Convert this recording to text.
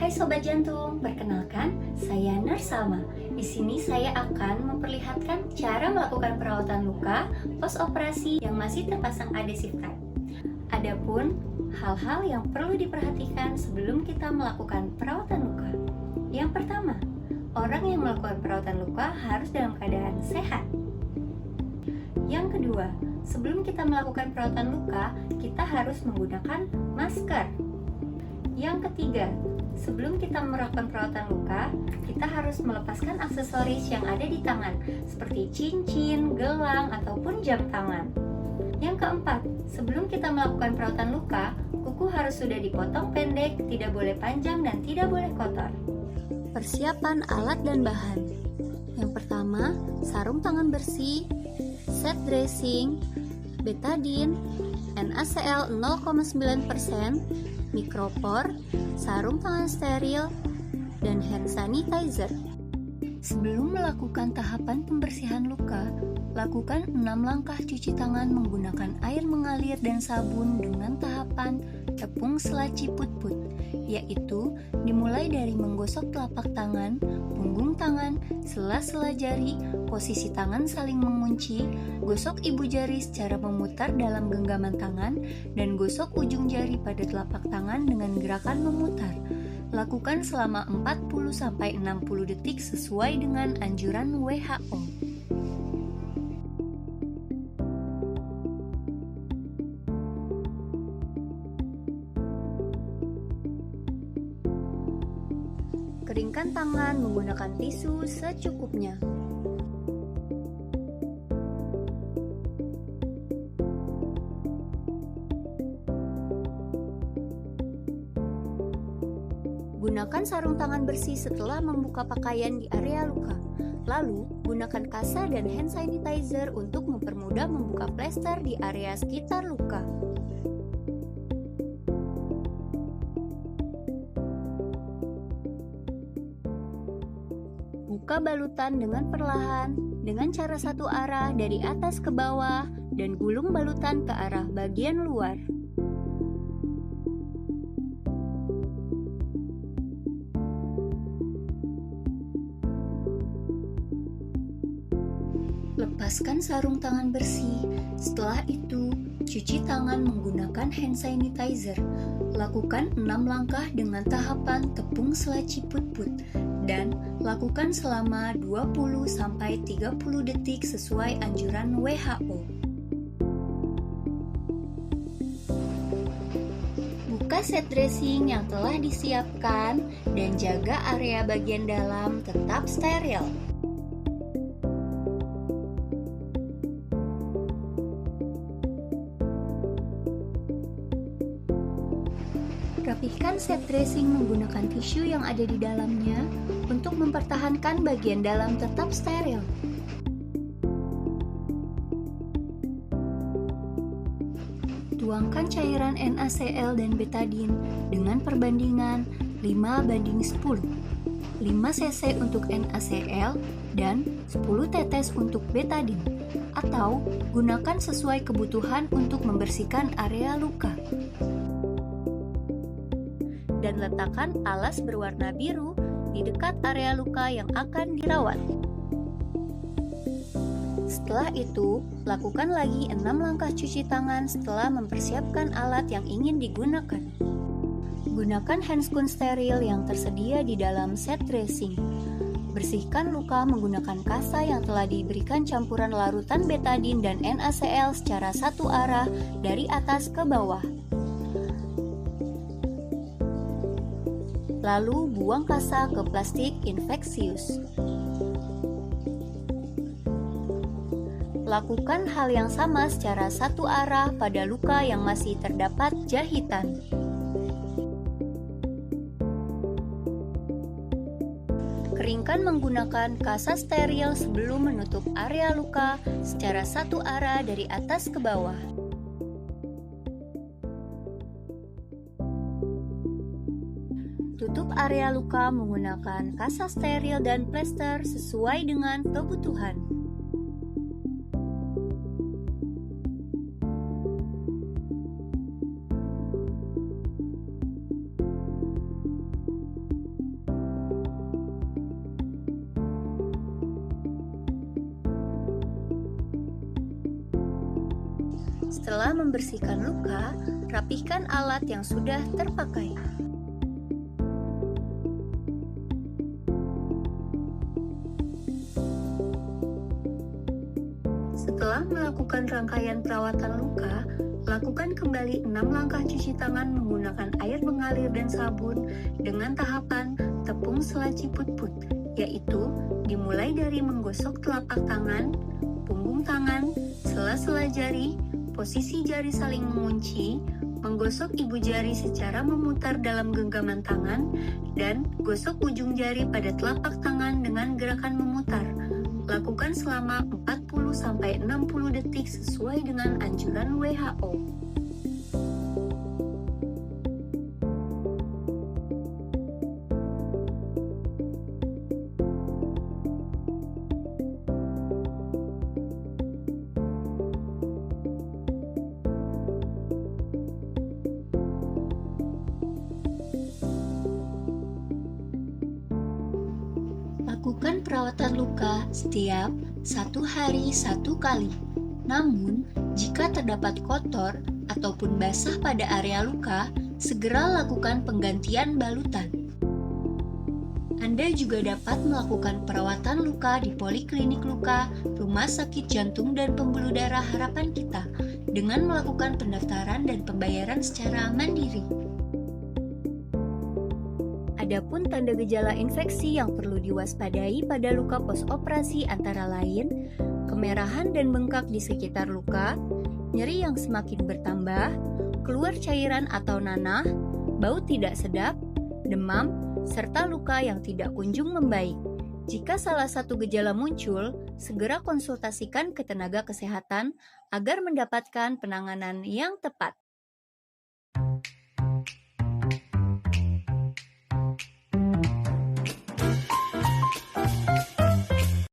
Hai Sobat Jantung, perkenalkan saya Nurse Salma. Di sini saya akan memperlihatkan cara melakukan perawatan luka post operasi yang masih terpasang adhesive tape. Adapun hal-hal yang perlu diperhatikan sebelum kita melakukan perawatan luka. Yang pertama, orang yang melakukan perawatan luka harus dalam keadaan sehat. Yang kedua, sebelum kita melakukan perawatan luka, kita harus menggunakan masker. Yang ketiga, sebelum kita melakukan perawatan luka, kita harus melepaskan aksesoris yang ada di tangan, seperti cincin, gelang, ataupun jam tangan. Yang keempat, sebelum kita melakukan perawatan luka, kuku harus sudah dipotong pendek, tidak boleh panjang, dan tidak boleh kotor. Persiapan alat dan bahan. Yang pertama, sarung tangan bersih, set dressing, betadine, NaCl 0,9%, mikropor, sarung tangan steril, dan hand sanitizer. Sebelum melakukan tahapan pembersihan luka, lakukan 6 langkah cuci tangan menggunakan air mengalir dan sabun dengan tahapan tepung selaci put-put, yaitu dimulai dari menggosok telapak tangan, punggung tangan, sela-sela jari, posisi tangan saling mengunci, gosok ibu jari secara memutar dalam genggaman tangan, dan gosok ujung jari pada telapak tangan dengan gerakan memutar. Lakukan selama 40-60 detik sesuai dengan anjuran WHO. Keringkan tangan menggunakan tisu secukupnya. Gunakan sarung tangan bersih setelah membuka pakaian di area luka. Lalu, gunakan kasa dan hand sanitizer untuk mempermudah membuka plester di area sekitar luka. Buka balutan dengan perlahan, dengan cara satu arah dari atas ke bawah, dan gulung balutan ke arah bagian luar. Lepaskan sarung tangan bersih. Setelah itu, cuci tangan menggunakan hand sanitizer. Lakukan 6 langkah dengan tahapan tepung selaci put-put dan lakukan selama 20-30 detik sesuai anjuran WHO. Buka set dressing yang telah disiapkan dan jaga area bagian dalam tetap steril. Rapihkan set dressing menggunakan tisu yang ada di dalamnya untuk mempertahankan bagian dalam tetap steril. Tuangkan cairan NaCl dan betadine dengan perbandingan 5:10. 5 cc untuk NaCl dan 10 tetes untuk betadine, atau gunakan sesuai kebutuhan untuk membersihkan area luka. Dan letakkan alas berwarna biru di dekat area luka yang akan dirawat. Setelah itu, lakukan lagi 6 langkah cuci tangan setelah mempersiapkan alat yang ingin digunakan. Gunakan handscoon steril yang tersedia di dalam set dressing. Bersihkan luka menggunakan kasa yang telah diberikan campuran larutan betadine dan NaCl secara satu arah dari atas ke bawah. Lalu buang kasa ke plastik infeksius. Lakukan hal yang sama secara satu arah pada luka yang masih terdapat jahitan. Keringkan menggunakan kasa steril sebelum menutup area luka secara satu arah dari atas ke bawah. Tutup area luka menggunakan kasa steril dan plester sesuai dengan kebutuhan. Setelah membersihkan luka, rapihkan alat yang sudah terpakai. Setelah melakukan rangkaian perawatan luka, lakukan kembali 6 langkah cuci tangan menggunakan air mengalir dan sabun dengan tahapan tepung selaci put-put, yaitu dimulai dari menggosok telapak tangan, punggung tangan, sela-sela jari, posisi jari saling mengunci, menggosok ibu jari secara memutar dalam genggaman tangan, dan gosok ujung jari pada telapak tangan dengan gerakan memutar. Lakukan selama 40-60 detik sesuai dengan anjuran WHO. Lakukan perawatan luka setiap 1 hari 1 kali. Namun, jika terdapat kotor ataupun basah pada area luka, segera lakukan penggantian balutan. Anda juga dapat melakukan perawatan luka di Poliklinik Luka, Rumah Sakit Jantung dan Pembuluh Darah Harapan Kita dengan melakukan pendaftaran dan pembayaran secara mandiri. Adapun tanda gejala infeksi yang perlu diwaspadai pada luka postoperasi antara lain kemerahan dan bengkak di sekitar luka, nyeri yang semakin bertambah, keluar cairan atau nanah, bau tidak sedap, demam, serta luka yang tidak kunjung membaik. Jika salah satu gejala muncul, segera konsultasikan ke tenaga kesehatan agar mendapatkan penanganan yang tepat.